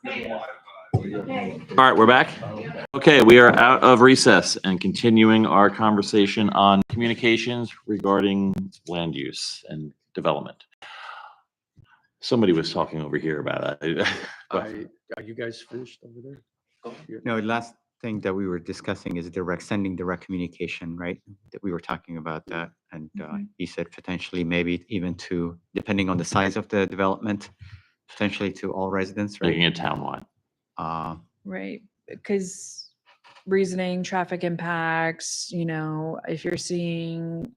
All right, we're back. Okay, we are out of recess and continuing our conversation on communications regarding land use and development. Somebody was talking over here about it. Are you guys finished over there? No, last thing that we were discussing is sending direct communication, right? That we were talking about that. And he said potentially maybe even to, depending on the size of the development, potentially to all residents, Making right? it townwide. Right, because reasoning, traffic impacts, if you're seeing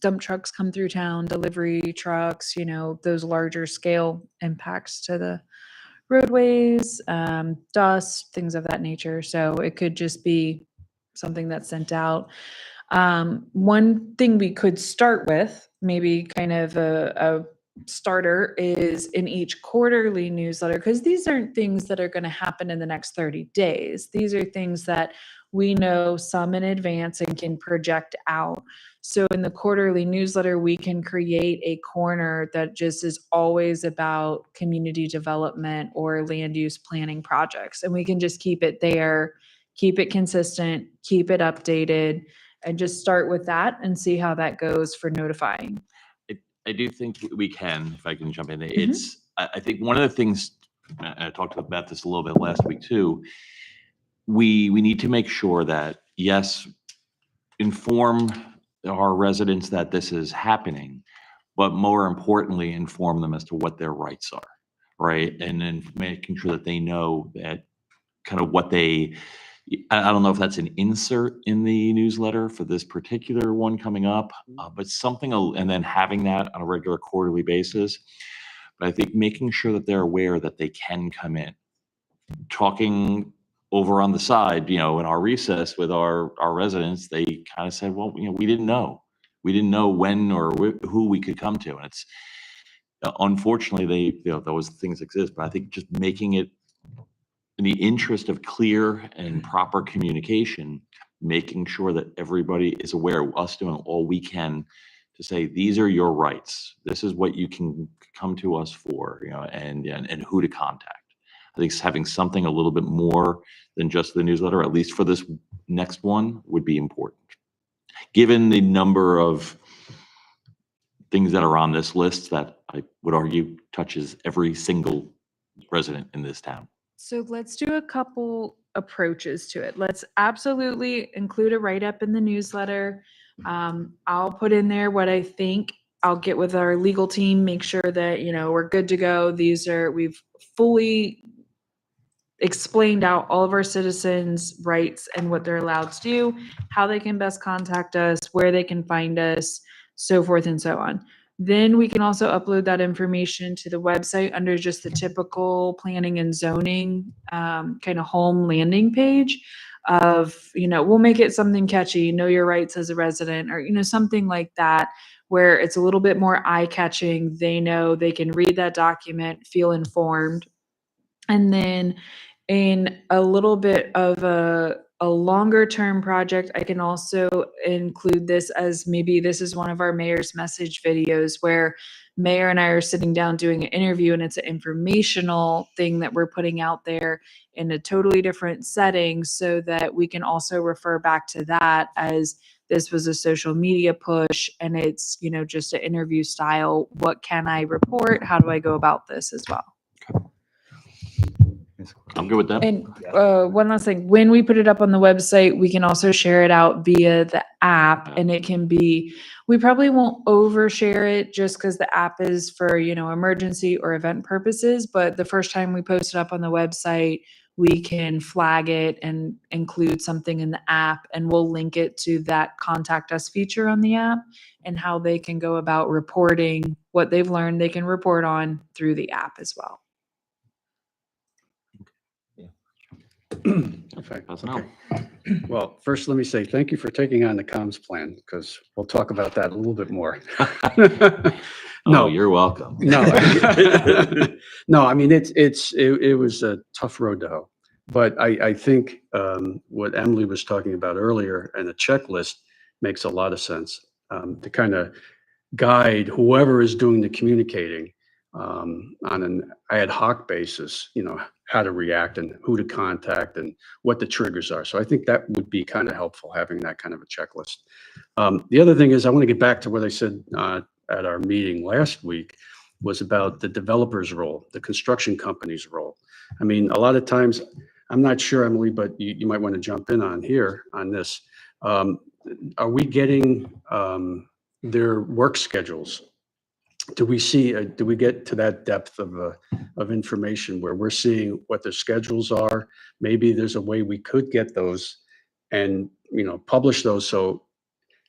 dump trucks come through town, delivery trucks, those larger scale impacts to the roadways, dust, things of that nature. So it could just be something that's sent out. One thing we could start with, maybe kind of a starter, is in each quarterly newsletter, because these aren't things that are going to happen in the next 30 days. These are things that we know some in advance and can project out. So in the quarterly newsletter, we can create a corner that just is always about community development or land use planning projects. And we can just keep it there, keep it consistent, keep it updated, and just start with that and see how that goes for notifying. I do think we can, if I can jump in. I think one of the things, I talked about this a little bit last week too, we need to make sure that, yes, inform our residents that this is happening, but more importantly, inform them as to what their rights are, right? And then making sure that they know that kind of what I don't know if that's an insert in the newsletter for this particular one coming up, but something, and then having that on a regular quarterly basis. But I think making sure that they're aware that they can come in. Talking over on the side, in our recess with our residents, they kind of said, well, we didn't know. We didn't know when or who we could come to. And it's, unfortunately, those things exist, but I think just making it, in the interest of clear and proper communication, making sure that everybody is aware of us doing all we can to say, these are your rights. This is what you can come to us for, and who to contact. I think having something a little bit more than just the newsletter, at least for this next one, would be important. Given the number of things that are on this list that I would argue touches every single resident in this town. So let's do a couple approaches to it. Let's absolutely include a write-up in the newsletter. I'll put in there what I think. I'll get with our legal team, make sure that, we're good to go. We've fully explained out all of our citizens' rights and what they're allowed to do, how they can best contact us, where they can find us, so forth and so on. Then we can also upload that information to the website under just the typical planning and zoning kind of home landing page of, we'll make it something catchy, know your rights as a resident, or, something like that, where it's a little bit more eye-catching. They know they can read that document, feel informed. And then in a little bit of a longer term project, I can also include this as maybe this is one of our mayor's message videos where Mayor and I are sitting down doing an interview, and it's an informational thing that we're putting out there in a totally different setting so that we can also refer back to that as this was a social media push and it's, just an interview style. What can I report? How do I go about this as well? I'm good with that. And one last thing, when we put it up on the website, we can also share it out via the app, and it can be, we probably won't overshare it just because the app is for, emergency or event purposes. But the first time we post it up on the website, we can flag it and include something in the app, and we'll link it to that contact us feature on the app and how they can go about reporting what they've learned they can report on through the app as well. Okay. Well, first, let me say thank you for taking on the comms plan, because we'll talk about that a little bit more. No, you're welcome. No, no. I mean, it was a tough road to hoe, but I think what Emily was talking about earlier and a checklist makes a lot of sense to kind of guide whoever is doing the communicating on an ad hoc basis, how to react and who to contact and what the triggers are. So I think that would be kind of helpful, having that kind of a checklist. The other thing is, I want to get back to what I said at our meeting last week, was about the developer's role, the construction company's role. I mean, a lot of times, I'm not sure, Emily, but you might want to jump in on this. Are we getting their work schedules? Do we get to that depth of information where we're seeing what their schedules are? Maybe there's a way we could get those and, publish those. So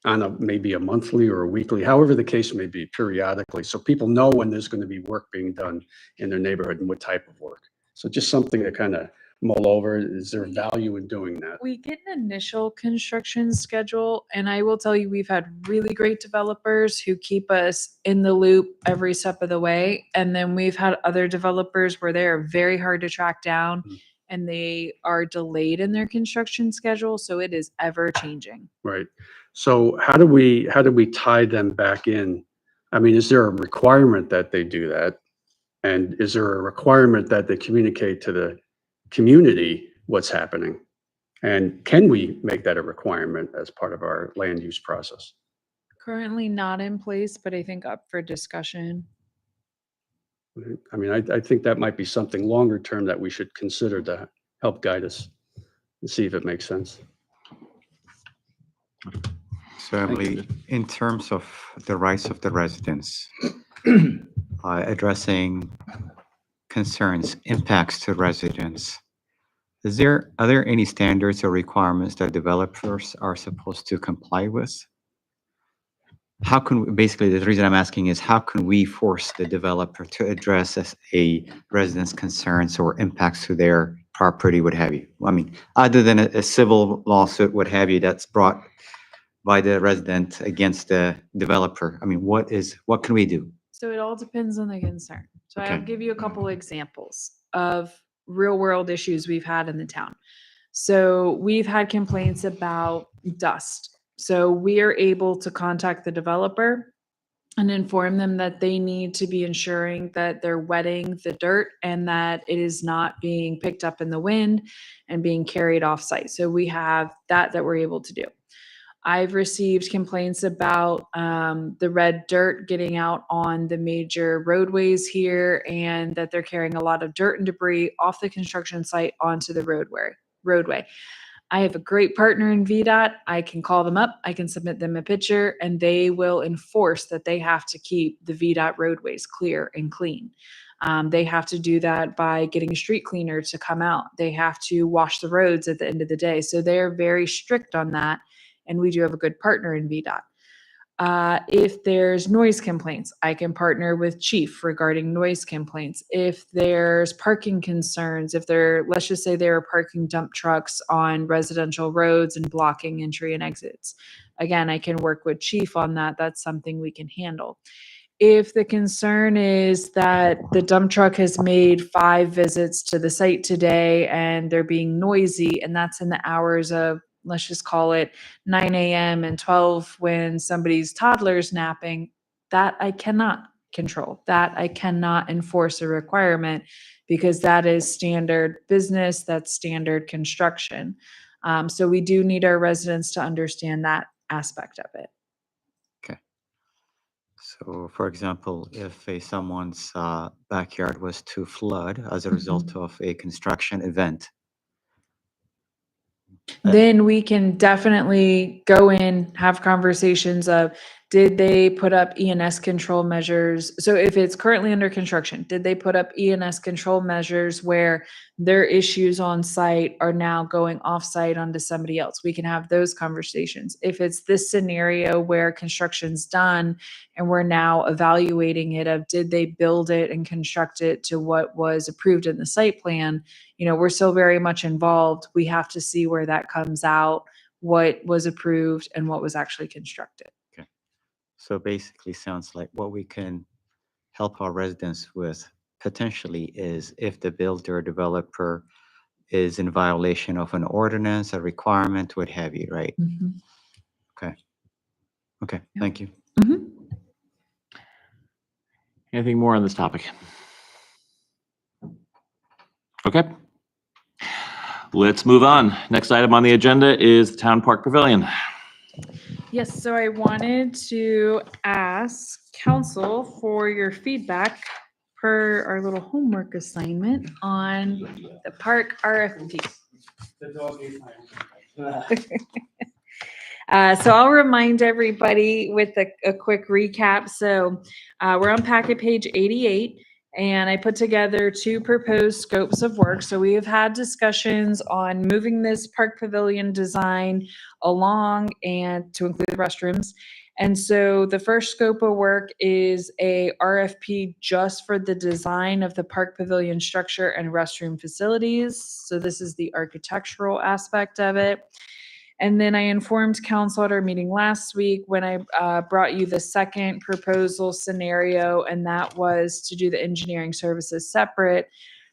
on maybe a monthly or a weekly, however the case may be, periodically, so people know when there's going to be work being done in their neighborhood and what type of work. So just something to kind of mull over. Is there value in doing that? We get an initial construction schedule, and I will tell you, we've had really great developers who keep us in the loop every step of the way. And then we've had other developers where they are very hard to track down and they are delayed in their construction schedule. So it is ever changing. Right. So how do we tie them back in? I mean, is there a requirement that they do that? And is there a requirement that they communicate to the community what's happening? And can we make that a requirement as part of our land use process? Currently not in place, but I think up for discussion. I mean, I think that might be something longer term that we should consider to help guide us and see if it makes sense. So Emily, in terms of the rights of the residents, addressing concerns, impacts to residents, are there any standards or requirements that developers are supposed to comply with? How can basically, the reason I'm asking is, how can we force the developer to address a resident's concerns or impacts to their property, what have you? I mean, other than a civil lawsuit, what have you, that's brought by the resident against the developer. I mean, what can we do? So it all depends on the concern. So I'll Okay. give you a couple examples of real world issues we've had in the town. So we've had complaints about dust. So we are able to contact the developer and inform them that they need to be ensuring that they're wetting the dirt and that it is not being picked up in the wind and being carried off site. So we have that we're able to do. I've received complaints about the red dirt getting out on the major roadways here and that they're carrying a lot of dirt and debris off the construction site onto the roadway. I have a great partner in VDOT. I can call them up, I can submit them a picture, and they will enforce that they have to keep the VDOT roadways clear and clean. They have to do that by getting a street cleaner to come out. They have to wash the roads at the end of the day. So they're very strict on that. And we do have a good partner in VDOT. If there's noise complaints, I can partner with chief regarding noise complaints. If there's parking concerns, let's just say there are parking dump trucks on residential roads and blocking entry and exits. Again, I can work with chief on that. That's something we can handle. If the concern is that the dump truck has made 5 visits to the site today and they're being noisy, and that's in the hours of, let's just call it 9 a.m. and 12 when somebody's toddler's napping, that I cannot control. That I cannot enforce a requirement because that is standard business, that's standard construction. So we do need our residents to understand that aspect of it. Okay. So for example, if someone's backyard was to flood as a result of a construction event, then we can definitely go in, have conversations of, did they put up ENS control measures? So if it's currently under construction, did they put up ENS control measures where their issues on site are now going off site onto somebody else? We can have those conversations. If it's this scenario where construction's done and we're now evaluating it of, did they build it and construct it to what was approved in the site plan? We're still very much involved. We have to see where that comes out, what was approved and what was actually constructed. okay. So basically sounds like what we can help our residents with potentially is if the builder or developer is in violation of an ordinance, a requirement, what have you, right? Mhm. Okay. Yeah. Thank you. Mhm. Anything more on this topic? Okay. Let's move on. Next item on the agenda is the Town Park Pavilion. Yes, so I wanted to ask council for your feedback per our little homework assignment on the park RFP. So I'll remind everybody with a quick recap. So we're on packet page 88, and I put together 2 proposed scopes of work. So we have had discussions on moving this park pavilion design along and to include the restrooms. And so the first scope of work is a RFP just for the design of the park pavilion structure and restroom facilities. So this is the architectural aspect of it. And then I informed council at our meeting last week when I brought you the second proposal scenario, and that was to do the engineering services separate,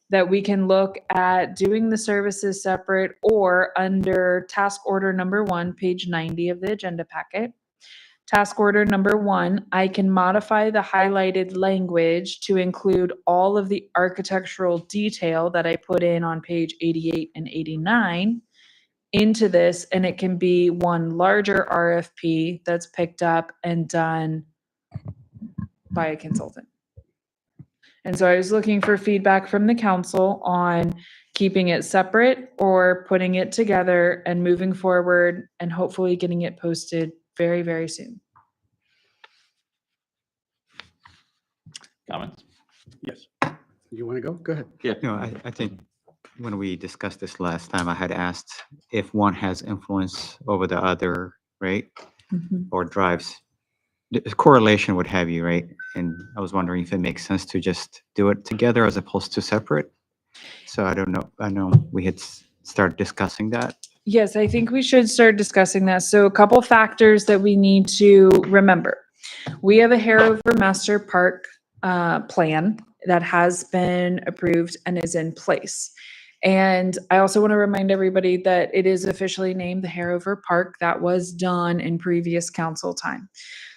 that we can look at doing the services separate or under task order number 1, page 90 of the agenda packet. Task order number 1, I can modify the highlighted language to include all of the architectural detail that I put in on page 88 and 89 into this, and it can be one larger RFP that's picked up and done by a consultant. And so I was looking for feedback from the council on keeping it separate or putting it together and moving forward and hopefully getting it posted very, very soon. Comments? Yes. You want to go? Go ahead. Yeah. No, I think when we discussed this last time, I had asked if one has influence over the other, right? Or drives the correlation would have you, right? And I was wondering if it makes sense to just do it together as opposed to separate. So I don't know. I know we had started discussing that. Yes, I think we should start discussing that. So a couple factors that we need to remember. We have a Hairover Master Park plan that has been approved and is in place. And I also want to remind everybody that it is officially named the Hairover Park. That was done in previous council time.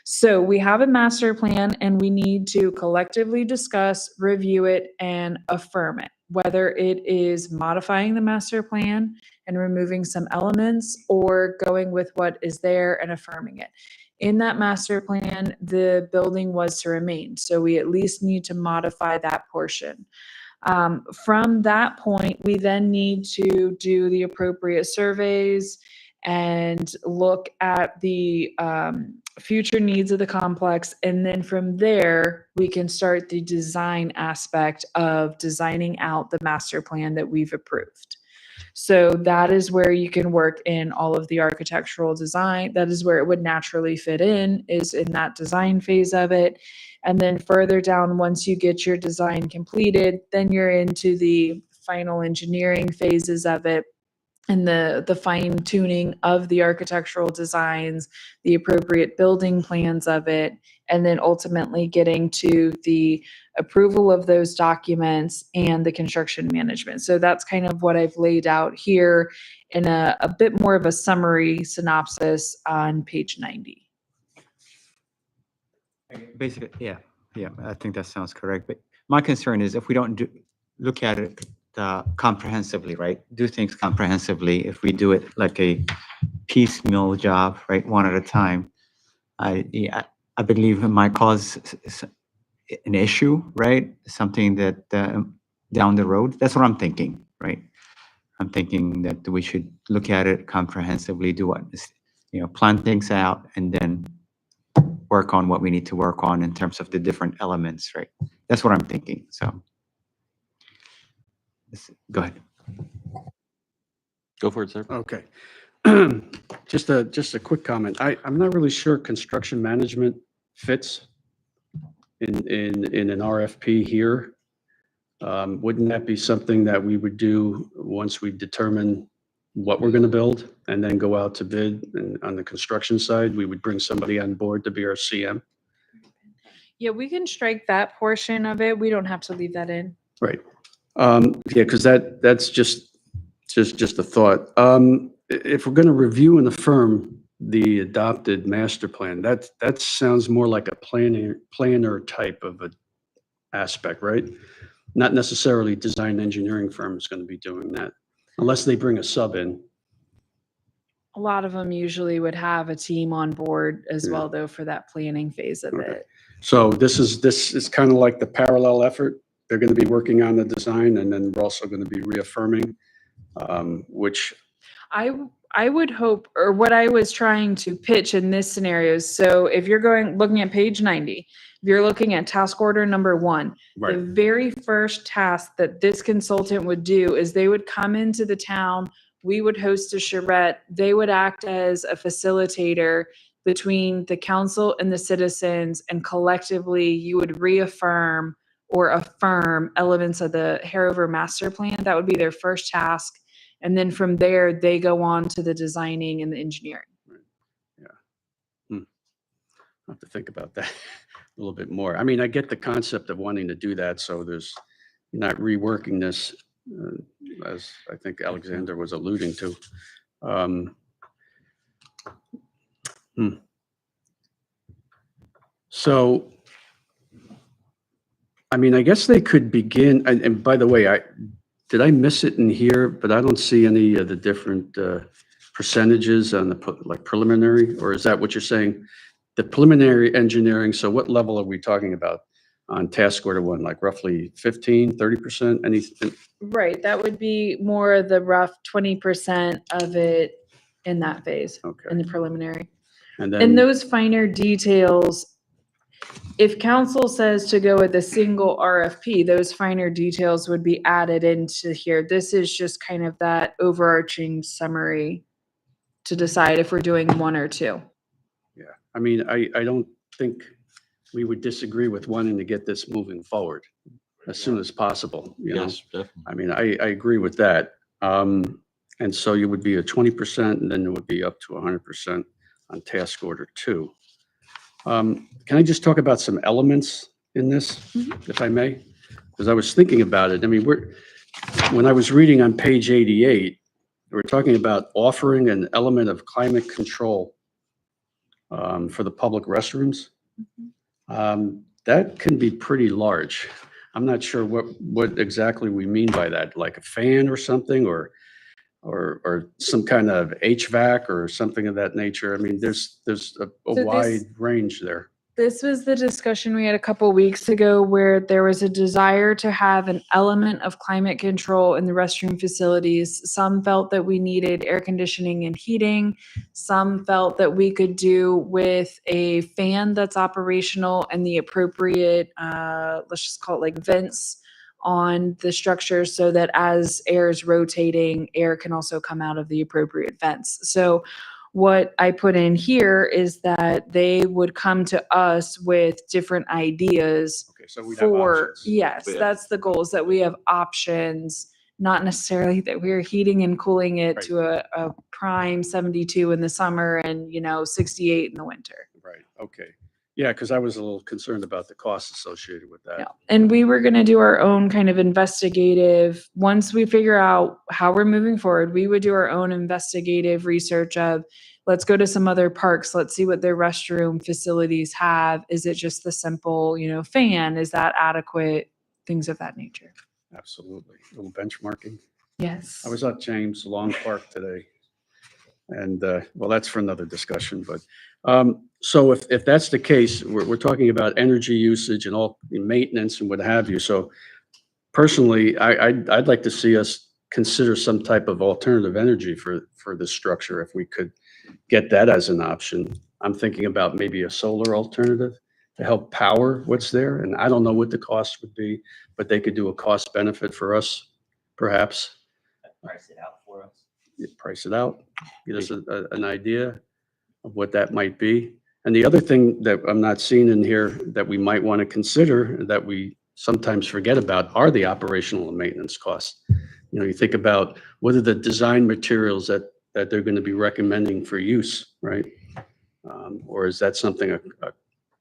So we have a master plan and we need to collectively discuss, review it, and affirm it, whether it is modifying the master plan and removing some elements or going with what is there and affirming it. In that master plan, the building was to remain. So we at least need to modify that portion. From that point, we then need to do the appropriate surveys and look at the future needs of the complex. And then from there, we can start the design aspect of designing out the master plan that we've approved. So that is where you can work in all of the architectural design. That is where it would naturally fit in, is in that design phase of it. And then further down, once you get your design completed, then you're into the final engineering phases of it and the fine tuning of the architectural designs, the appropriate building plans of it, and then ultimately getting to the approval of those documents and the construction management. So that's kind of what I've laid out here in a bit more of a summary synopsis on page 90. Basically, yeah, I think that sounds correct. But my concern is if we don't look at it comprehensively, right? Do things comprehensively. If we do it like a piecemeal job, right, one at a time, I believe it might cause an issue, right? Something that down the road. That's what I'm thinking, right? I'm thinking that we should look at it comprehensively, do what, plan things out, and then work on what we need to work on in terms of the different elements, right? That's what I'm thinking. So, go ahead. Go for it, sir. Okay. Just a quick comment. I'm not really sure construction management fits in an RFP here. Wouldn't that be something that we would do once we determine what we're going to build and then go out to bid? And on the construction side, we would bring somebody on board to be our CM. Yeah, we can strike that portion of it. We don't have to leave that in. Right. Yeah, because that's just a thought. If we're going to review and affirm the adopted master plan, that sounds more like a planner type of a aspect, right? Not necessarily design engineering firm is going to be doing that unless they bring a sub in. A lot of them usually would have a team on board as Yeah. well, though, for that planning phase of Okay. it. So this is kind of like the parallel effort. They're going to be working on the design, and then we're also going to be reaffirming, which, I would hope, or what I was trying to pitch in this scenario is, so if you're looking at page 90, if you're looking at task order number 1, the right, very first task that this consultant would do is they would come into the town, we would host a charrette, they would act as a facilitator between the council and the citizens, and collectively you would reaffirm or affirm elements of the Harover master plan. That would be their first task. And then from there, they go on to the designing and the engineering. I'll have to think about that a little bit more. I mean, I get the concept of wanting to do that, so you're not reworking this, as I think Alexander was alluding to. So, I mean, I guess they could begin, and by the way, did I miss it in here? But I don't see any of the different percentages on the like preliminary, or is that what you're saying? The preliminary engineering, so what level are we talking about on task order 1? Like roughly 15, 30%? Anything? Right, that would be more of the rough 20% of it in that phase, in Okay. the preliminary. And And then, those finer details, if council says to go with a single RFP, those finer details would be added into here. This is just kind of that overarching summary to decide if we're doing 1 or 2. I mean, I don't think we would disagree with wanting to get this moving forward as soon as possible, you know? Yes, definitely. I mean, I agree with that. And so you would be at 20%, and then it would be up to 100% on task order 2. Can I just talk about some elements in this, if I may? Because I was thinking about it. I mean, when I was reading on page 88, we're talking about offering an element of climate control for the public restrooms. That can be pretty large. I'm not sure what exactly we mean by that, like a fan or something, or some kind of HVAC or something of that nature. I mean, there's a So wide range there. This was the discussion we had a couple weeks ago, where there was a desire to have an element of climate control in the restroom facilities. Some felt that we needed air conditioning and heating. Some felt that we could do with a fan that's operational and the appropriate, let's just call it like vents on the structure, so that as air is rotating, air can also come out of the appropriate vents. So what I put in here is that they would come to us with different ideas Okay, so we have for, options. yes, Yeah. that's the goal, is that we have options, not necessarily that we're heating and cooling it Right. to a prime 72 in the summer and, 68 in the winter. Right, okay. Yeah, because I was a little concerned about the costs associated with that. Yeah. And we were going to do our own kind of investigative, once we figure out how we're moving forward, we would do our own investigative research of, let's go to some other parks, let's see what their restroom facilities have. Is it just the simple, fan? Is that adequate? Things of that nature. Absolutely. A little benchmarking. Yes. I was at James Long Park today. And, well, that's for another discussion, but, so if that's the case, we're talking about energy usage and all maintenance and what have you. So personally, I'd like to see us consider some type of alternative energy for the structure, if we could get that as an option. I'm thinking about maybe a solar alternative to help power what's there. And I don't know what the cost would be, but they could do a cost benefit for us, perhaps. Price it out for us. Price it out, get us an idea of what that might be. And the other thing that I'm not seeing in here that we might want to consider, that we sometimes forget about, are the operational and maintenance costs. You think about what are the design materials that they're going to be recommending for use, right? Or is that something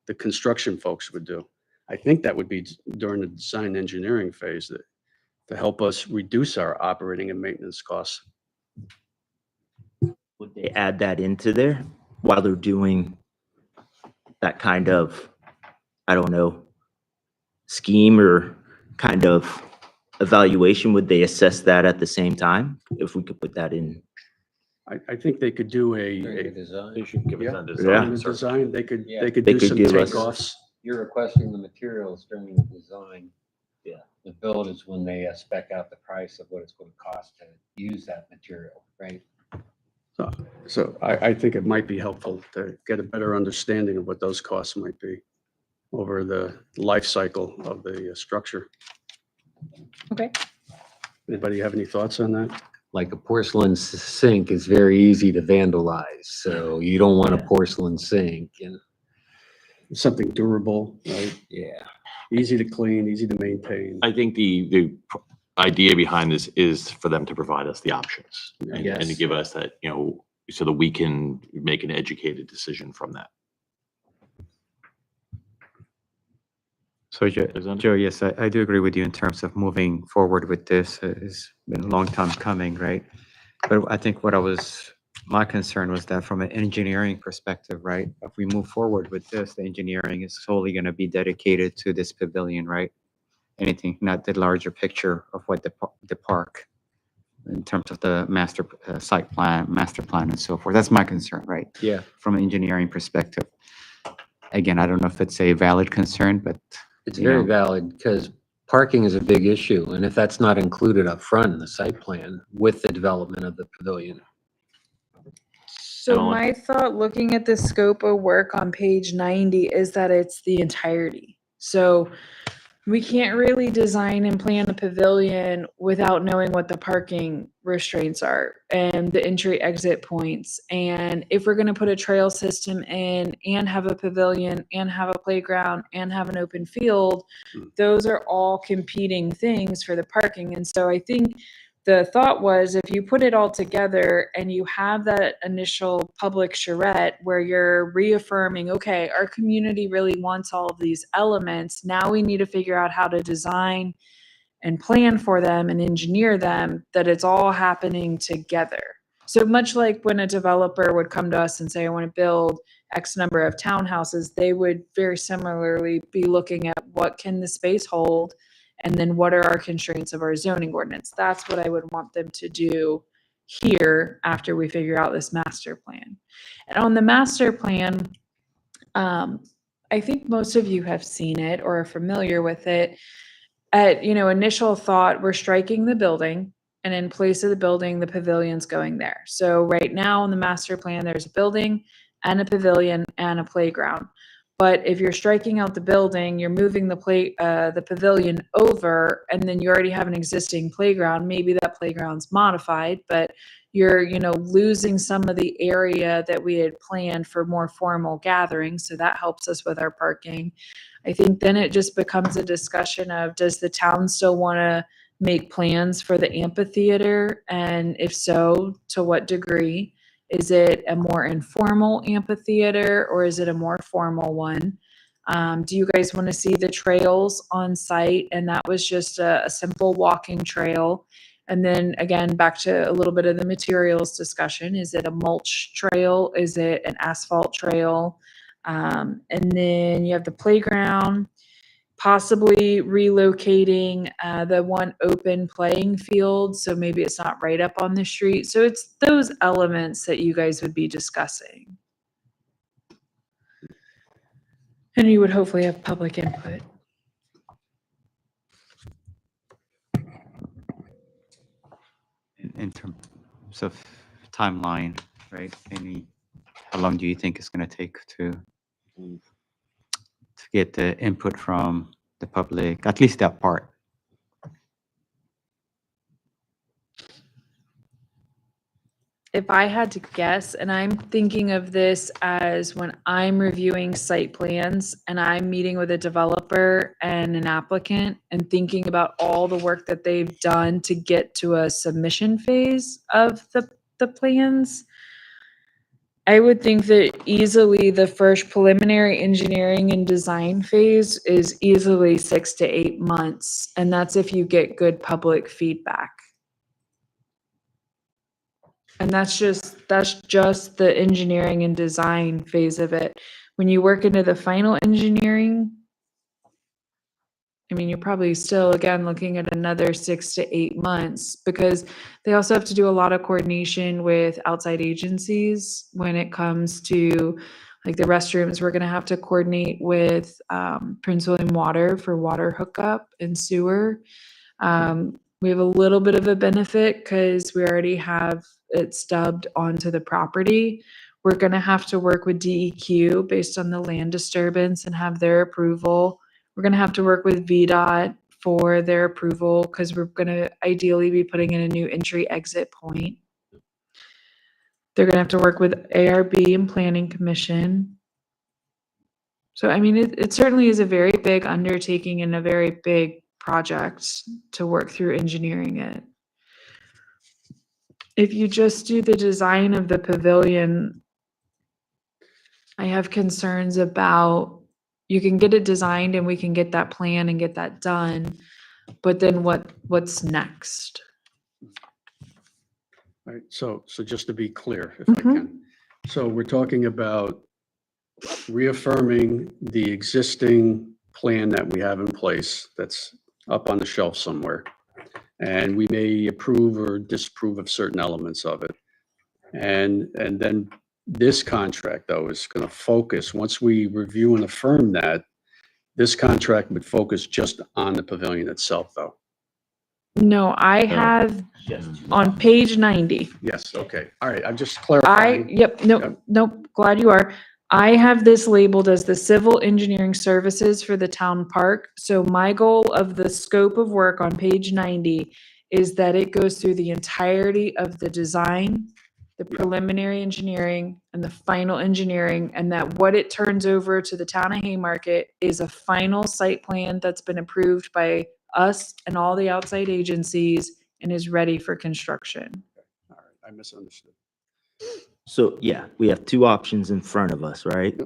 the construction folks would do? I think that would be during the design engineering phase, to help us reduce our operating and maintenance costs. Would they add that into there while they're doing that kind of, I don't know, scheme or kind of evaluation, would they assess that at the same time? If we could put that in. I think they could do They should give us yeah, that during design. the certainly. design, they could Yeah. do They could some give us- takeoffs. You're requesting the materials during the design. Yeah. The build is when they spec out the price of what it's going to cost to use that material, right? So I think it might be helpful to get a better understanding of what those costs might be over the life cycle of the structure. Okay. Anybody have any thoughts on that? Like a porcelain sink is very easy to vandalize, so you don't want a porcelain sink, and Something durable, right? yeah. Easy to clean, easy to maintain. I think idea behind this is for them to provide us the options and to Yes. give us that, so that we can make an educated decision from that. So Joe, Isn't it? Joe, yes, I do agree with you in terms of moving forward with this. It's been a long time coming, right? But I think my concern was that from an engineering perspective, right? If we move forward with this, the engineering is solely going to be dedicated to this pavilion, right? Anything, not the larger picture of what the park, in terms of the master site plan, master plan and so forth. That's my concern, right? Yeah. From an engineering perspective. Again, I don't know if it's a valid concern, but It's You very know. valid because parking is a big issue, and if that's not included up front in the site plan with the development of the pavilion. So Emily? my thought, looking at the scope of work on page 90, is that it's the entirety. So we can't really design and plan a pavilion without knowing what the parking restraints are and the entry exit points. And if we're going to put a trail system in and have a pavilion and have a playground and have an open field, those are all competing things for the parking. And so I think the thought was, if you put it all together and you have that initial public charrette where you're reaffirming, okay, our community really wants all of these elements. Now we need to figure out how to design and plan for them and engineer them, that it's all happening together. So much like when a developer would come to us and say, I want to build X number of townhouses, they would very similarly be looking at what can the space hold, and then what are our constraints of our zoning ordinance. That's what I would want them to do here after we figure out this master plan. And on the master plan, I think most of you have seen it or are familiar with it. At initial thought, we're striking the building, and in place of the building, the pavilion's going there. So right now in the master plan, there's a building and a pavilion and a playground. But if you're striking out the building, you're moving the pavilion over, and then you already have an existing playground. Maybe that playground's modified, but you're, losing some of the area that we had planned for more formal gatherings. So that helps us with our parking. I think then it just becomes a discussion of, does the town still want to make plans for the amphitheater? And if so, to what degree? Is it a more informal amphitheater or is it a more formal one? Do you guys want to see the trails on site? And that was just a simple walking trail. And then again, back to a little bit of the materials discussion. Is it a mulch trail? Is it an asphalt trail? And then you have the playground, possibly relocating the one open playing field. So maybe it's not right up on the street. So it's those elements that you guys would be discussing. And you would hopefully have public input. in terms of timeline, right? How long do you think it's going to take to get the input from the public, at least that part? If I had to guess, and I'm thinking of this as when I'm reviewing site plans and I'm meeting with a developer and an applicant and thinking about all the work that they've done to get to a submission phase of the plans, I would think that easily the first preliminary engineering and design phase is easily 6 to 8 months. And that's if you get good public feedback. And that's just the engineering and design phase of it. When you work into the final engineering, mean, you're probably still, again, looking at another 6 to 8 months, because they also have to do a lot of coordination with outside agencies when it comes to, like, the restrooms. We're gonna have to coordinate with Prince William Water for water hookup and sewer. We have a little bit of a benefit because we already have it stubbed onto the property. We're gonna have to work with DEQ based on the land disturbance and have their approval. We're gonna have to work with VDOT for their approval because we're gonna ideally be putting in a new entry exit point. They're gonna have to work with ARB and Planning Commission. So, I mean, it certainly is a very big undertaking and a very big project to work through engineering it. If you just do the design of the pavilion, I have concerns about, you can get it designed and we can get that plan and get that done, but then what's next? Right, so just to be clear, if I can. So we're talking about reaffirming the existing plan that we have in place that's up on the shelf somewhere. And we may approve or disapprove of certain elements of it. And then this contract, though, is going to focus, once we review and affirm that, this contract would focus just on the pavilion itself, though. No, I have on page 90. Yes, okay, all right, I'm just clarifying. Yep, nope, glad you are. I have this labeled as the civil engineering services for the town park. So my goal of the scope of work on page 90 is that it goes through the entirety of the design, the preliminary engineering, and the final engineering, and that what it turns over to the town of Haymarket is a final site plan that's been approved by us and all the outside agencies and is ready for construction. All right, I misunderstood. So, yeah, we have two options in front of us, right?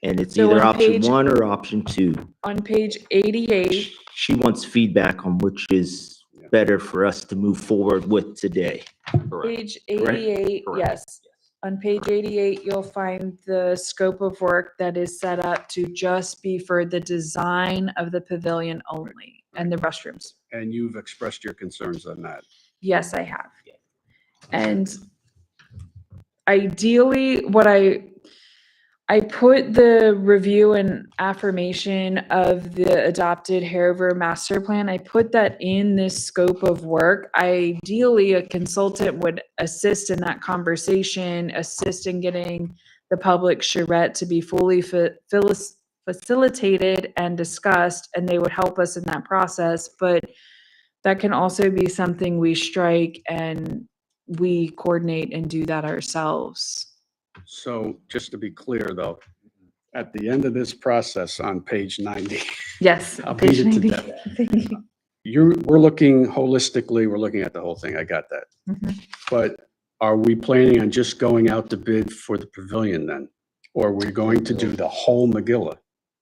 And it's So either on option page- 1 or option 2. On page 88, She wants feedback on which is better for us to move forward with today. Correct. page 88, Correct. yes. On page 88, you'll find the scope of work that is set up to just be for the design of the pavilion only and the restrooms. And you've expressed your concerns on that. Yes, I have. And ideally, what I put the review and affirmation of the adopted Hariver master plan, I put that in this scope of work. Ideally, a consultant would assist in that conversation, assist in getting the public charrette to be fully facilitated and discussed, and they would help us in that process. But that can also be something we strike and we coordinate and do that ourselves. So just to be clear, though, at the end of this process on page 90, Yes. I'll page beat it to 90. death. Thank you. we're looking holistically, we're looking at the whole thing. I got that. Mhm. But are we planning on just going out to bid for the pavilion then? Or are we going to do the whole Megillah?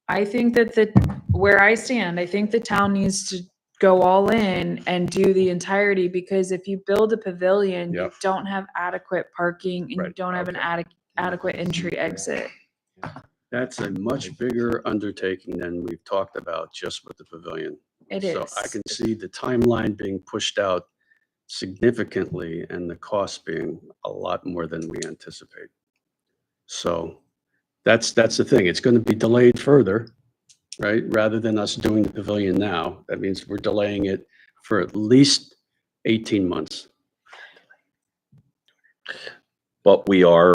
I think that where I stand, I think the town needs to go all in and do the entirety, because if you build a pavilion, you Yep. don't have adequate parking and you Right, don't have an okay. adequate entry exit. That's a much bigger undertaking than we've talked about just with the pavilion. It So is. I can see the timeline being pushed out significantly and the cost being a lot more than we anticipate. So that's the thing. It's going to be delayed further, right? Rather than us doing the pavilion now, that means we're delaying it for at least 18 months. But we are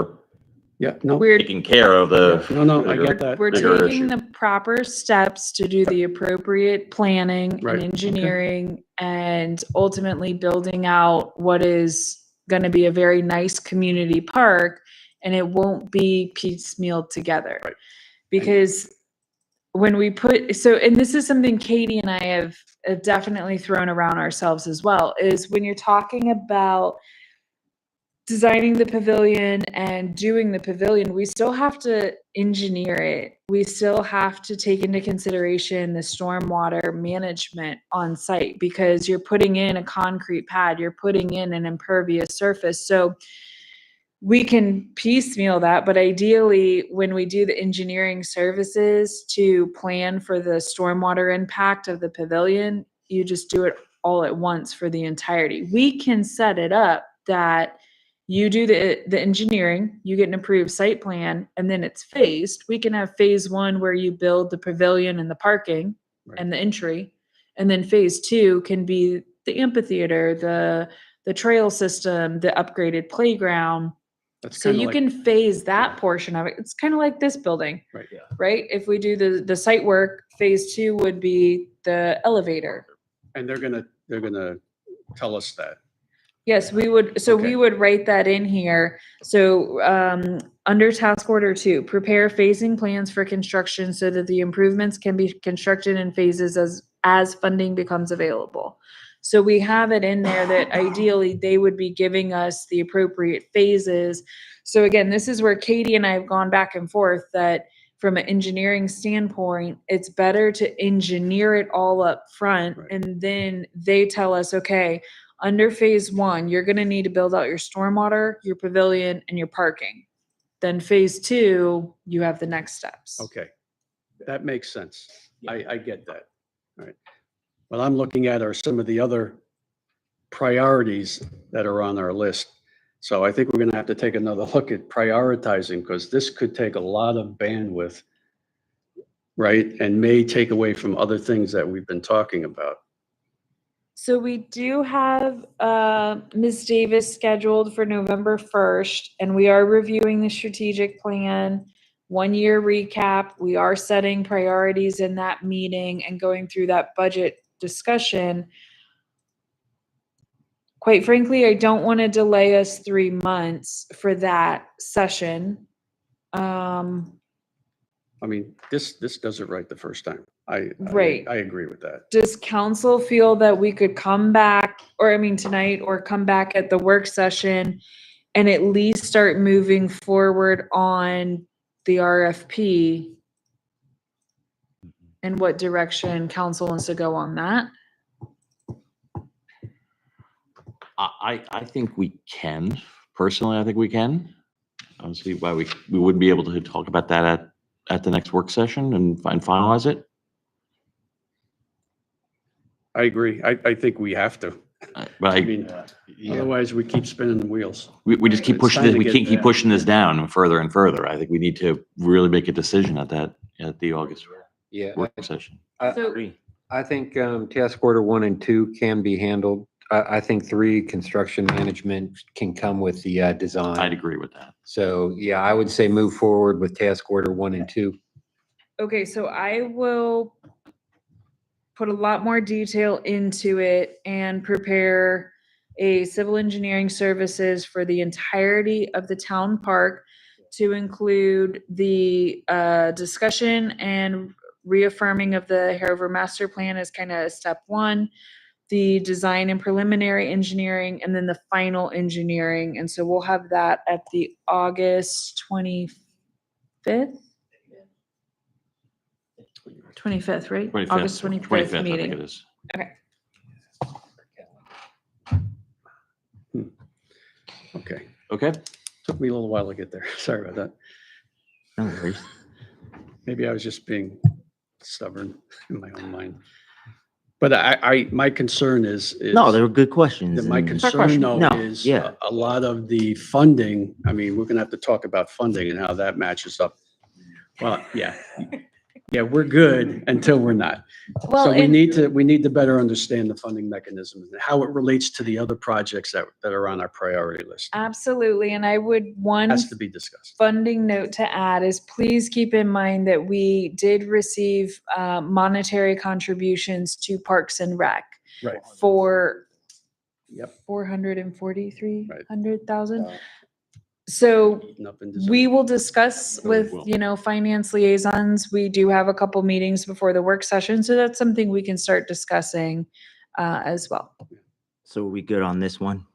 Yeah, no, We're taking care of the. no, I get that. We're bigger taking issue. the proper steps to do the appropriate planning Right, and okay. engineering and ultimately building out what is going to be a very nice community park, and it won't be piecemealed together. Right. Because when we put, so, and this is something Katie and I have definitely thrown around ourselves as well, is when you're talking about designing the pavilion and doing the pavilion, we still have to engineer it. We still have to take into consideration the stormwater management on site, because you're putting in a concrete pad, you're putting in an impervious surface. So we can piecemeal that, but ideally, when we do the engineering services to plan for the stormwater impact of the pavilion, you just do it all at once for the entirety. We can set it up that you do the engineering, you get an approved site plan, and then it's phased. We can have phase one where you build the pavilion and the parking Right. and the entry. And then phase two can be the amphitheater, the trail system, the upgraded playground. That's So kinda you like- can phase that portion of it. It's kind of like this building, Right, yeah. right? If we do the site work, phase two would be the elevator. And they're gonna tell us that. Yes, we would, so Okay. we would write that in here. So, under task order 2, prepare phasing plans for construction so that the improvements can be constructed in phases as funding becomes available. So we have it in there that ideally they would be giving us the appropriate phases. So again, this is where Katie and I have gone back and forth that from an engineering standpoint, it's better to engineer it all up front. Right. And then they tell us, okay, under phase one, you're gonna need to build out your stormwater, your pavilion, and your parking. Then phase two, you have the next steps. Okay, that makes sense. I get that. All right. What I'm looking at are some of the other priorities that are on our list. So I think we're gonna have to take another look at prioritizing, because this could take a lot of bandwidth, right? And may take away from other things that we've been talking about. So we do have Ms. Davis scheduled for November 1st, and we are reviewing the strategic plan, 1-year recap. We are setting priorities in that meeting and going through that budget discussion. Quite frankly, I don't want to delay us 3 months for that session. I mean, this does it right the first time. Right. I agree with that. Does council feel that we could come back, or I mean tonight, or come back at the work session and at least start moving forward on the RFP? And what direction council wants to go on that? I think we can, personally, I think we can. I don't see why we wouldn't be able to talk about that at the next work session and finalize it. I agree. I think we have to. But I mean, otherwise we keep spinning the wheels. we just keep It's pushing time this, to we get can't keep that. pushing this down further and further. I think we need to really make a decision at the August Yeah, work session. So- I think task order 1 and 2 can be handled. I think 3, construction management can come with the I'd design. agree with that. So, yeah, I would say move forward with task order 1 and 2. Okay, so I will put a lot more detail into it and prepare a civil engineering services for the entirety of the town park to include the discussion and reaffirming of the Hanover master plan as kind of step 1, the design and preliminary engineering, and then the final engineering. And so we'll have that at the August 25th? 25th, right? 25th, August 25th I think meeting. it is. Okay. Okay? Took me a little while to get there. Sorry about that. No worries. Maybe I was just being stubborn in my own mind. But my concern is. No, they were good questions. That my and- concern though No, is yeah. a lot of the funding, I mean, we're gonna have to talk about funding and how that matches up. Well, yeah. Yeah, we're good until we're not. Well, So we and- need to better understand the funding mechanisms and how it relates to the other projects that are on our priority list. Absolutely, and I would, one Has to be discussed. funding note to add is please keep in mind that we did receive monetary contributions to Parks and Rec Right. for Yep. 443,000. So Eaten up and deserved. we will discuss with, will. finance liaisons. We do have a couple meetings before the work session, so that's something we can start discussing as well. So are we good on this one?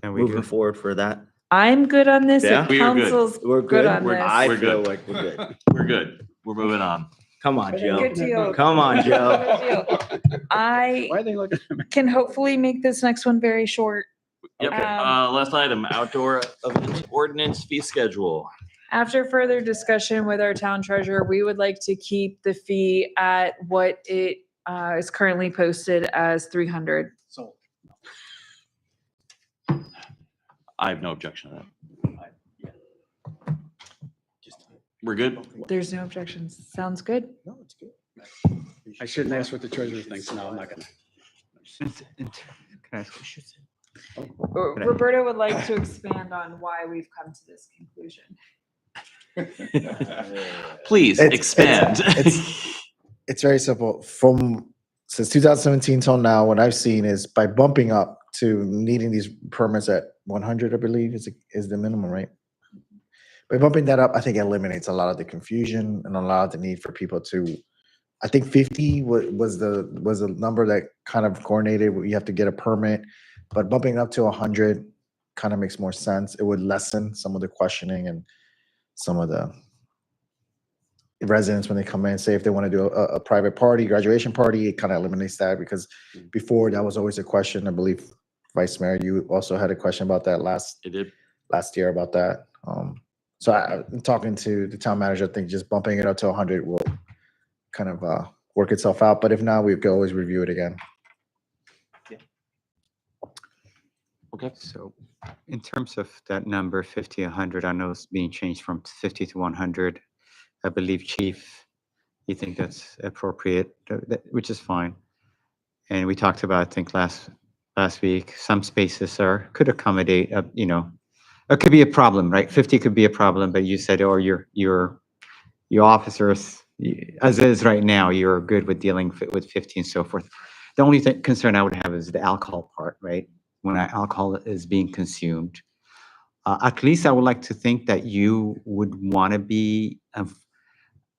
And we Moving good? forward for that? I'm good on this. Yeah? If We are good. council's We're good good? on We're- this. I We're feel good. like we're good. We're good. We're moving on. Come on, Joe. Good deal. Come on, Joe. Good deal. I Why are they looking at me? can hopefully make this next one very short. Yep. Last item, outdoor events ordinance fee schedule. After further discussion with our town treasurer, we would like to keep the fee at what it is currently posted as 300. I have no objection to that. We're good? There's no objections. Sounds good. I shouldn't ask what the treasurer thinks. No, I'm not gonna. Can I ask- Roberta would like to expand on why we've come to this conclusion. Please It's- expand. It's very simple. Since 2017 till now, what I've seen is by bumping up to needing these permits at 100, I believe is the minimum, right? By bumping that up, I think it eliminates a lot of the confusion and a lot of the need for people to, I think 50 was the number that kind of coordinated where you have to get a permit, but bumping up to 100 kind of makes more sense. It would lessen some of the questioning and some of the residents when they come in, say if they want to do a private party, graduation party, it kind of eliminates that because before that was always a question. I believe Vice Mayor, you also had a question about that last It did. year about that. So I'm talking to the town manager, I think just bumping it up to 100 will kind of work itself out. But if not, we could always review it again. Okay. So in terms of that number, 50, 100, I know it's being changed from 50 to 100. I believe, Chief, you think that's appropriate, which is fine. And we talked about, I think, last week, some spaces could accommodate, it could be a problem, right? 50 could be a problem, but you said, or your officers, as is right now, you're good with dealing with 50 and so forth. The only concern I would have is the alcohol part, right? When alcohol is being consumed. At least I would like to think that you would want to be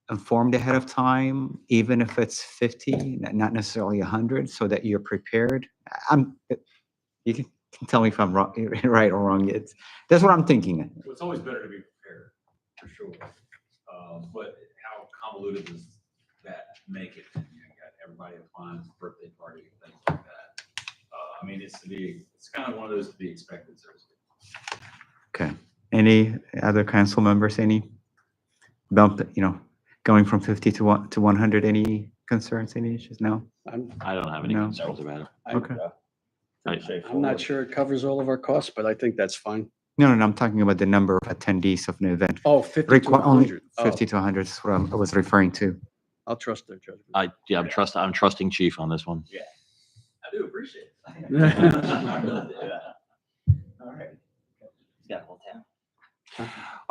informed ahead of time, even if it's 50, not necessarily 100, so that you're prepared. You can tell me if I'm wrong, right or wrong. That's what I'm thinking. It's always better to be prepared, for sure. But how convoluted does that make it? You got everybody at Klein's birthday party, things like that. I mean, it's kind of one of those to be expected, so to speak. Okay. Any other council members? Any bump? Going from 50 to 100. Any concerns? Any issues? No. I don't have any No. concerns about it. Okay. I'm not sure it covers all of our costs, but I think that's fine. No. I'm talking about the number of attendees of an event. Oh, 50 to Only 100. 50 to 100 is what I was referring to. I'll trust their judgment. I'm trusting Chief on this one. I do appreciate it. All right. Got a whole town.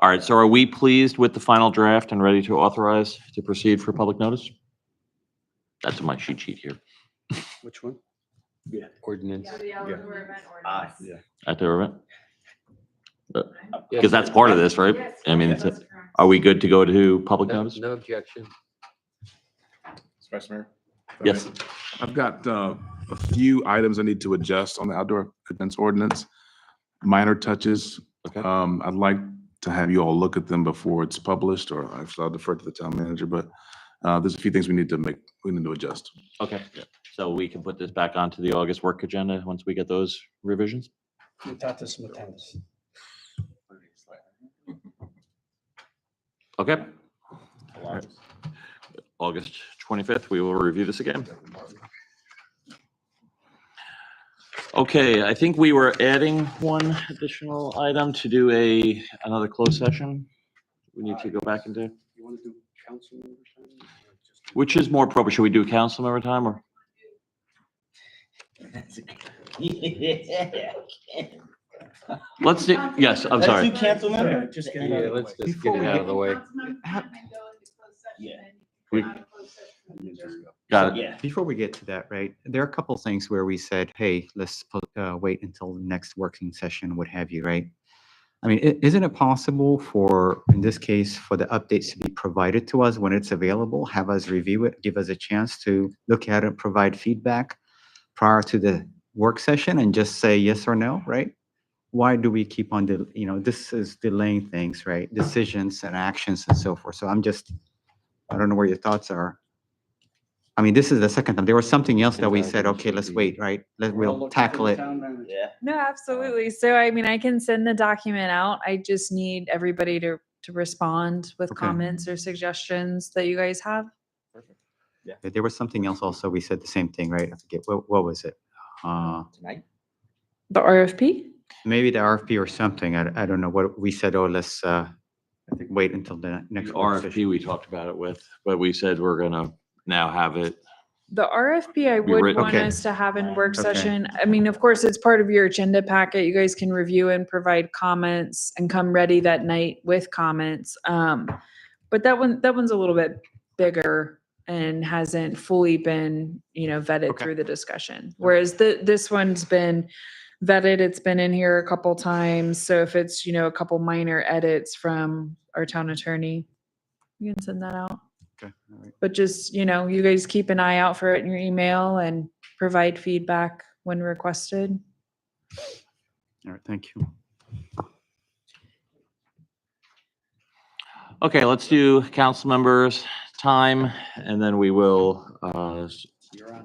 All right, so are we pleased with the final draft and ready to authorize to proceed for public notice? That's my cheat sheet here. Which one? Ordinance. Aye. At the event? Because that's part of this, right? I mean, are we good to go to public notice? No objection. Vice Mayor? Yes. I've got a few items I need to adjust on the outdoor events ordinance. Minor touches. Okay. I'd like to have you all look at them before it's published, or I'll defer to the town manager, but there's a few things we need to adjust. Okay, so we can put this back onto the August work agenda once we get those revisions? Okay. August 25th, we will review this again. Okay, I think we were adding one additional item to do another closed session. We need to go back into, You want to do council members? which is more appropriate? Should we do council member time or? Yeah. Let's do, yes, I'm Let's sorry. do council member. Yeah, let's just get it out of the way. Yeah. Got it. Yeah. Before we get to that, right, there are a couple things where we said, hey, let's wait until the next working session, what have you, right? I mean, isn't it possible for, in this case, for the updates to be provided to us when it's available, have us review it, give us a chance to look at it, provide feedback prior to the work session and just say yes or no, right? Why do we keep on, this is delaying things, right? Decisions and actions and so forth. So I don't know where your thoughts are. I mean, this is the second time. There was something else that we Yeah, I said, think it okay, should let's be- wait, right? We'll tackle it. Yeah. No, absolutely. So I mean, I can send the document out. I just need everybody to respond with Okay. comments or suggestions that you guys have. There was something else also. We said the same thing, right? I forget, what was it? Tonight? The RFP? Maybe the RFP or something. I don't know what we said. Oh, let's wait until the next The work RFP session. we talked about it with, but we said we're gonna now have it. The RFP I Be would written. want Okay. us to have in work Okay. session. I mean, of course, it's part of your agenda packet. You guys can review and provide comments and come ready that night with comments. But that one's a little bit bigger and hasn't fully been, vetted Okay. through the discussion. Whereas this one's been vetted, it's been in here a couple times. So if it's, a couple minor edits from our town attorney, you can send that out. Okay, all right. But just, you guys keep an eye out for it in your email and provide feedback when requested. All right, thank you. Okay, let's do council members' time, and then we will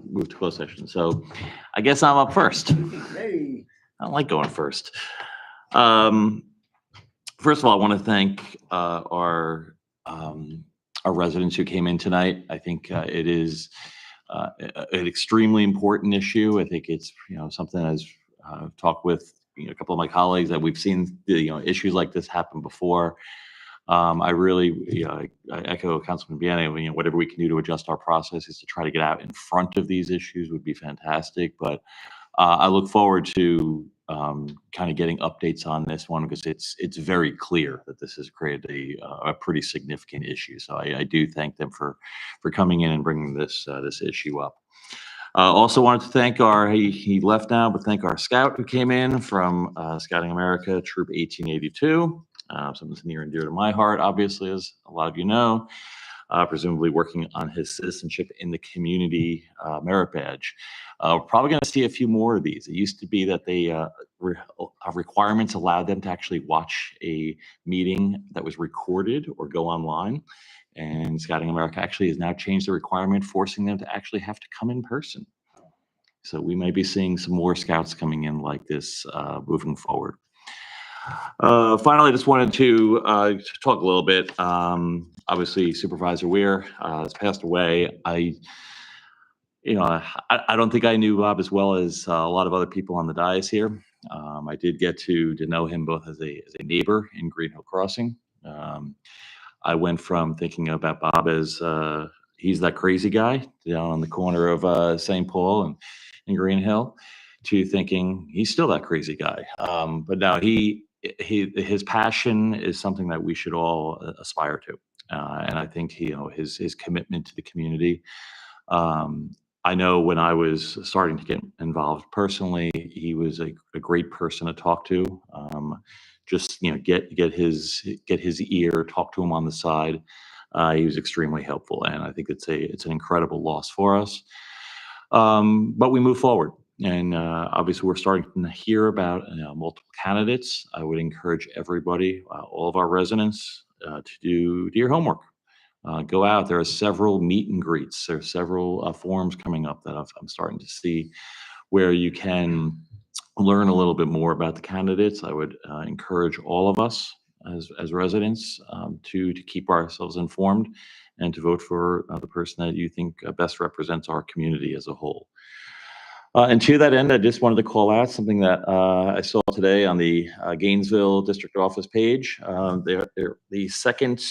move to closed session. So I guess I'm up first. I don't like going first. First of all, I want to thank our residents who came in tonight. I think it is an extremely important issue. I think it's something as I've talked with a couple of my colleagues that we've seen issues like this happen before. I really, I echo Councilman Bianna, whatever we can do to adjust our processes to try to get out in front of these issues would be fantastic. But I look forward to kind of getting updates on this one because it's very clear that this has created a pretty significant issue. So I do thank them for coming in and bringing this issue up. Also wanted to thank he left now, but thank our scout who came in from Scouting America, Troop 1882. Something that's near and dear to my heart, obviously, as a lot of you know, presumably working on his citizenship in the community merit badge. We're probably going to see a few more of these. It used to be that they requirements allowed them to actually watch a meeting that was recorded or go online. And Scouting America actually has now changed the requirement, forcing them to actually have to come in person. So we may be seeing some more scouts coming in like this moving forward. Finally, I just wanted to talk a little bit. Obviously, Supervisor Weir has passed away. I don't think I knew Bob as well as a lot of other people on the dais here. I did get to know him both as a neighbor in Green Hill Crossing. I went from thinking about Bob as he's that crazy guy down on the corner of St. Paul and Green Hill to thinking he's still that crazy guy. But now his passion is something that we should all aspire to. And I think, his commitment to the community. I know when I was starting to get involved personally, he was a great person to talk to. Just get his ear, talk to him on the side. He was extremely helpful, and I think it's an incredible loss for us. But we move forward, and obviously we're starting to hear about multiple candidates. I would encourage everybody, all of our residents, to do your homework. Go out. There are several meet and greets. There are several forums coming up that I'm starting to see where you can learn a little bit more about the candidates. I would encourage all of us as residents to keep ourselves informed and to vote for the person that you think best represents our community as a whole. And to that end, I just wanted to call out something that I saw today on the Gainesville District Office page. The second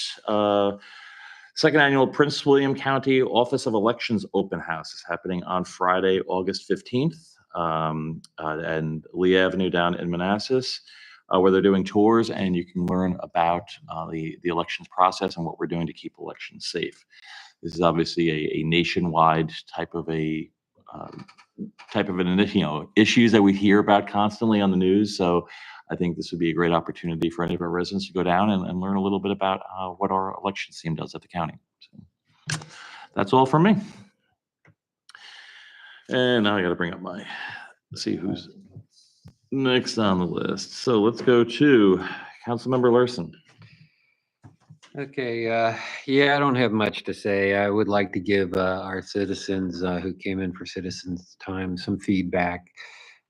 annual Prince William County Office of Elections Open House is happening on Friday, August 15th, and Lee Avenue down in Manassas, where they're doing tours, and you can learn about the elections process and what we're doing to keep elections safe. This is obviously a nationwide type of an issues that we hear about constantly on the news. So I think this would be a great opportunity for any of our residents to go down and learn a little bit about what our elections team does at the county. So that's all from me. And now I got to bring up see who's next on the list. So let's go to Councilmember Larson. Okay, yeah, I don't have much to say. I would like to give our citizens who came in for citizens' time some feedback.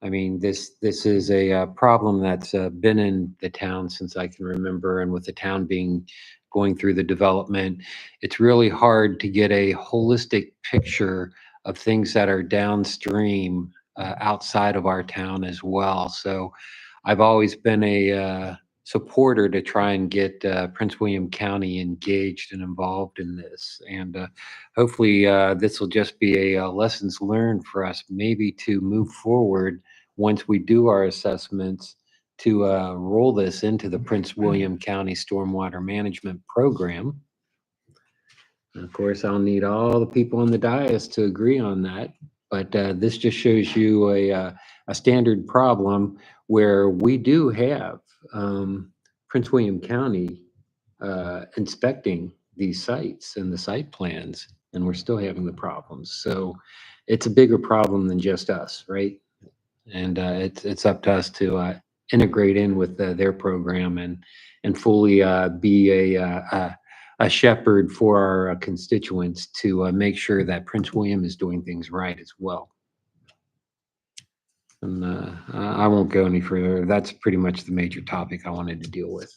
I mean, this is a problem that's been in the town since I can remember, and with the town being going through the development, it's really hard to get a holistic picture of things that are downstream outside of our town as well. So I've always been a supporter to try and get Prince William County engaged and involved in this. And hopefully this will just be a lessons learned for us, maybe to move forward once we do our assessments to roll this into the Prince William County Stormwater Management Program. And of course, I'll need all the people on the dais to agree on that. But this just shows you a standard problem where we do have Prince William County inspecting these sites and the site plans, and we're still having the problems. So it's a bigger problem than just us, right? And it's up to us to integrate in with their program and fully be a shepherd for our constituents to make sure that Prince William is doing things right as well. And I won't go any further. That's pretty much the major topic I wanted to deal with.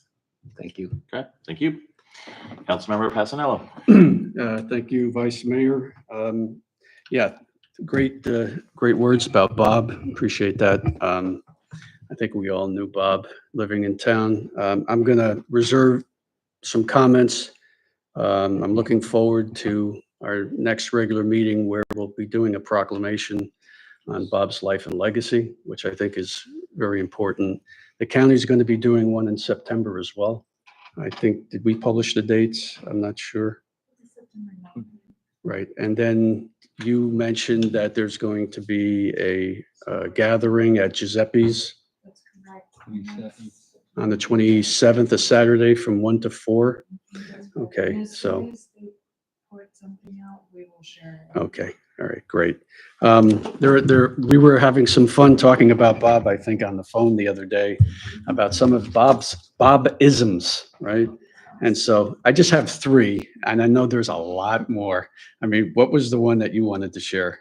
Thank you. Okay, thank you. Councilmember Passanello. Thank you, Vice Mayor. Yeah, great words about Bob. Appreciate that. I think we all knew Bob living in town. I'm going to reserve some comments. I'm looking forward to our next regular meeting where we'll be doing a proclamation on Bob's life and legacy, which I think is very important. The county's going to be doing one in September as well. I think, did we publish the dates? I'm not sure. Right. And then you mentioned that there's going to be a gathering at Giuseppe's on the 27th, a Saturday from 1 to 4. Okay, so. Okay, all right, great. We were having some fun talking about Bob, I think, on the phone the other day about some of Bob-isms, right? And so I just have 3, and I know there's a lot more. I mean, what was the one that you wanted to share,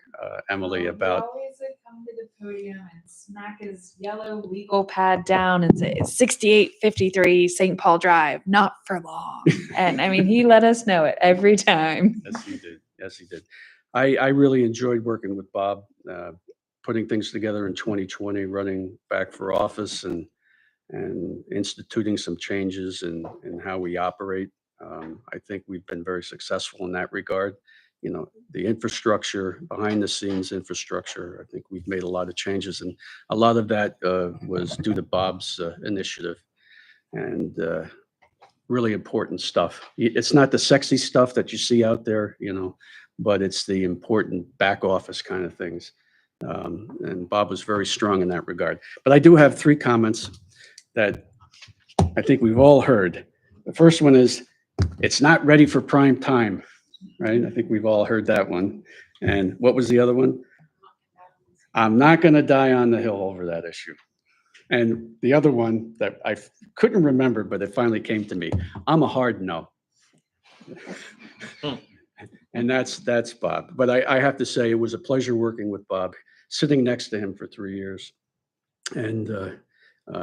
Emily, about? Always would come to the podium and smack his yellow legal pad down and say 6853 St. Paul Drive, not for long. And I mean, he let us know it every time. Yes, he did. Yes, he did. I really enjoyed working with Bob, putting things together in 2020, running back for office and instituting some changes in how we operate. I think we've been very successful in that regard. You know, the infrastructure, behind the scenes infrastructure, I think we've made a lot of changes, and a lot of that was due to Bob's initiative and really important stuff. It's not the sexy stuff that you see out there, you know, but it's the important back office kind of things. And Bob was very strong in that regard. But I do have 3 comments that I think we've all heard. The first one is, it's not ready for prime time, right? I think we've all heard that one. And what was the other one? I'm not going to die on the hill over that issue. And the other one that I couldn't remember, but it finally came to me, I'm a hard no. And that's Bob. But I have to say, it was a pleasure working with Bob, sitting next to him for 3 years. And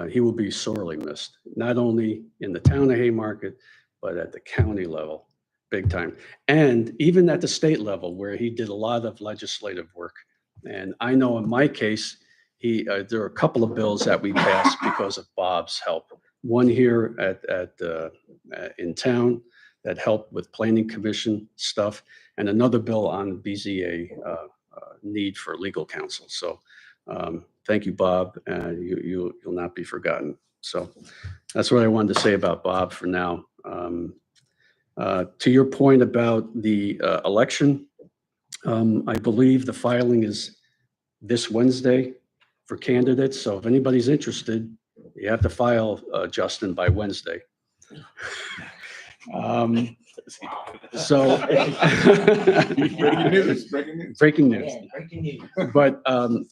he will be sorely missed, not only in the town of Haymarket, but at the county level, big time. And even at the state level, where he did a lot of legislative work. And I know in my case, there are a couple of bills that we passed because of Bob's help. One here in town that helped with planning commission stuff, and another bill on BZA need for legal counsel. So thank you, Bob. You'll not be forgotten. So that's what I wanted to say about Bob for now. To your point about the election, I believe the filing is this Wednesday for candidates. So if anybody's interested, you have to file, Justin, by Wednesday. So breaking news. But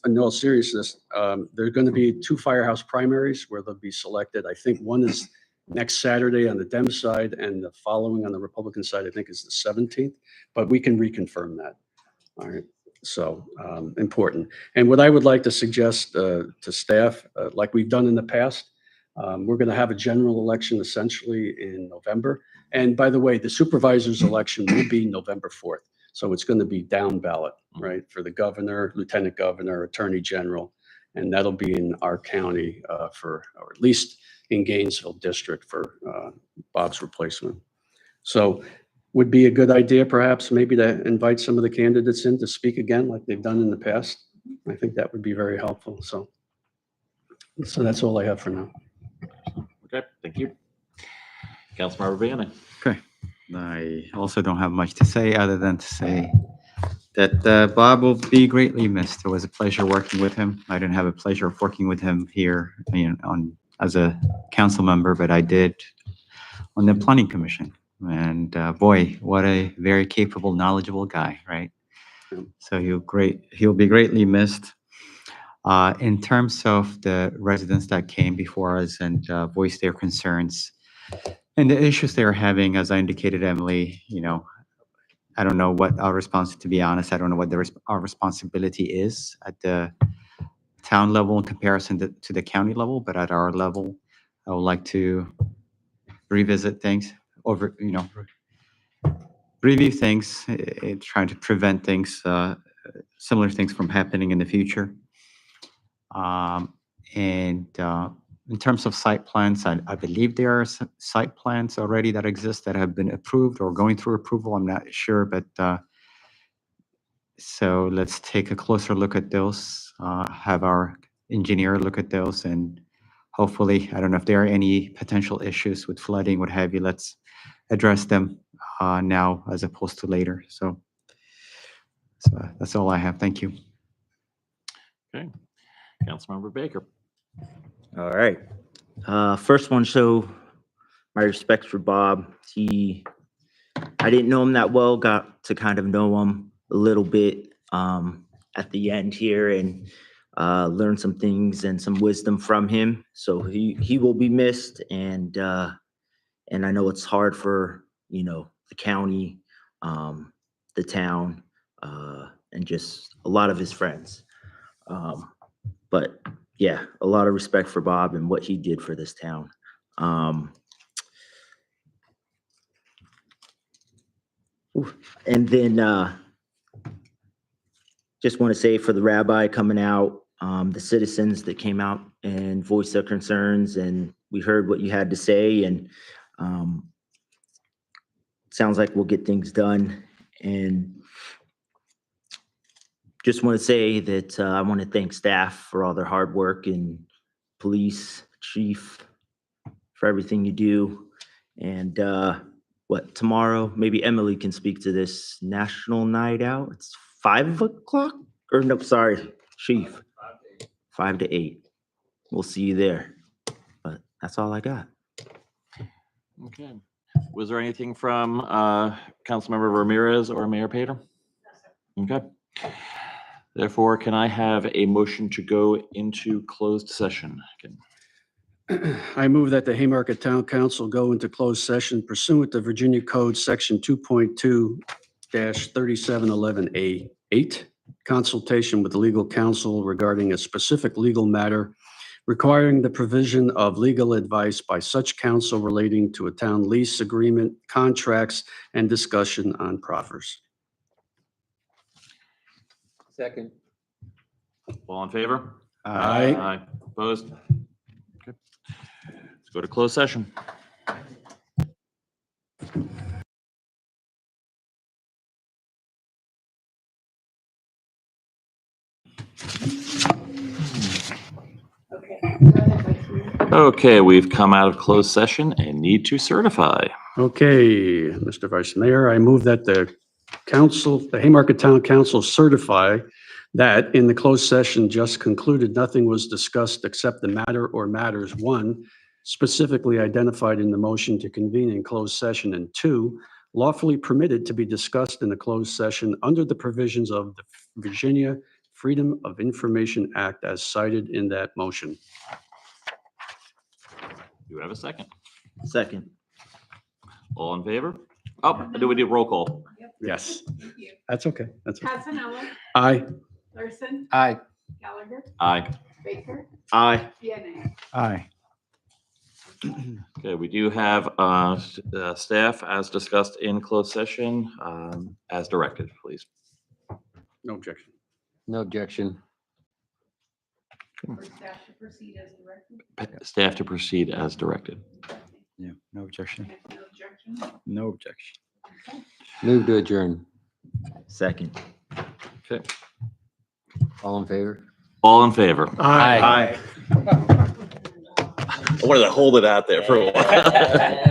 in all seriousness, there are going to be 2 firehouse primaries where they'll be selected. I think one is next Saturday on the Dem side, and the following on the Republican side, I think is the 17th, but we can reconfirm that. All right, so important. And what I would like to suggest to staff, like we've done in the past, we're going to have a general election essentially in November. And by the way, the supervisor's election will be November 4th. So it's going to be down ballot, right, for the governor, lieutenant governor, attorney general. And that'll be in our county or at least in Gainesville district for Bob's replacement. So would be a good idea perhaps maybe to invite some of the candidates in to speak again like they've done in the past. I think that would be very helpful. So that's all I have for now. Okay, thank you. Councilmember Bannon. Okay. I also don't have much to say other than to say that Bob will be greatly missed. It was a pleasure working with him. I didn't have a pleasure of working with him here, as a council member, but I did on the planning commission. And boy, what a very capable, knowledgeable guy, right? So he'll be greatly missed. In terms of the residents that came before us and voiced their concerns and the issues they're having, as I indicated, Emily, I don't know what our response, to be honest, I don't know what our responsibility is at the town level in comparison to the county level, but at our level, I would like to revisit things review things, trying to prevent things, similar things from happening in the future. In terms of site plans, I believe there are site plans already that exist that have been approved or going through approval. I'm not sure, but so let's take a closer look at those, have our engineer look at those, and hopefully, I don't know if there are any potential issues with flooding, what have you, let's address them now as opposed to later. So that's all I have. Thank you. Okay, Councilmember Baker. All right. First one, so my respects for Bob. I didn't know him that well, got to kind of know him a little bit at the end here and learned some things and some wisdom from him. So he will be missed, and I know it's hard for, the county, the town, and just a lot of his friends. But yeah, a lot of respect for Bob and what he did for this town. And then just want to say for the rabbi coming out, the citizens that came out and voiced their concerns, and we heard what you had to say, and sounds like we'll get things done. And just want to say that I want to thank staff for all their hard work, and police chief for everything you do. And tomorrow, maybe Emily can speak to this National Night Out. It's 5 o'clock, or no, sorry, chief, 5 to 8. We'll see you there. But that's all I got. Okay. Was there anything from Councilmember Ramirez or Mayor Pater? Okay. Therefore, can I have a motion to go into closed session? I move that the Haymarket Town Council go into closed session pursuant to Virginia Code Section 2.2-3711A8, consultation with legal counsel regarding a specific legal matter requiring the provision of legal advice by such counsel relating to a town lease agreement, contracts, and discussion on proffers. Second. All in favor? Aye. Aye. Opposed? Okay. Let's go to closed session. Okay, we've come out of closed session and need to certify. Okay, Mr. Vice Mayor, I move that the Haymarket Town Council certify that in the closed session just concluded, nothing was discussed except the matter or matters, 1, specifically identified in the motion to convene in closed session, and 2, lawfully permitted to be discussed in the closed session under the provisions of the Virginia Freedom of Information Act as cited in that motion. Do we have a second? Second. All in favor? Oh, do we do roll call? Yes, that's okay. That's okay. Casanella, Aye. Larson, Aye. Gallagher, Aye. Baker, Aye. DNA. Aye. Okay, we do have staff as discussed in closed session, as directed, please. No objection. No objection. For staff to proceed as directed. Staff to proceed as directed. Yeah, no objection. No objection. No objection. Move to adjourn. Second. Okay. All in favor? All in favor? Aye. I wanted to hold it out there for a while.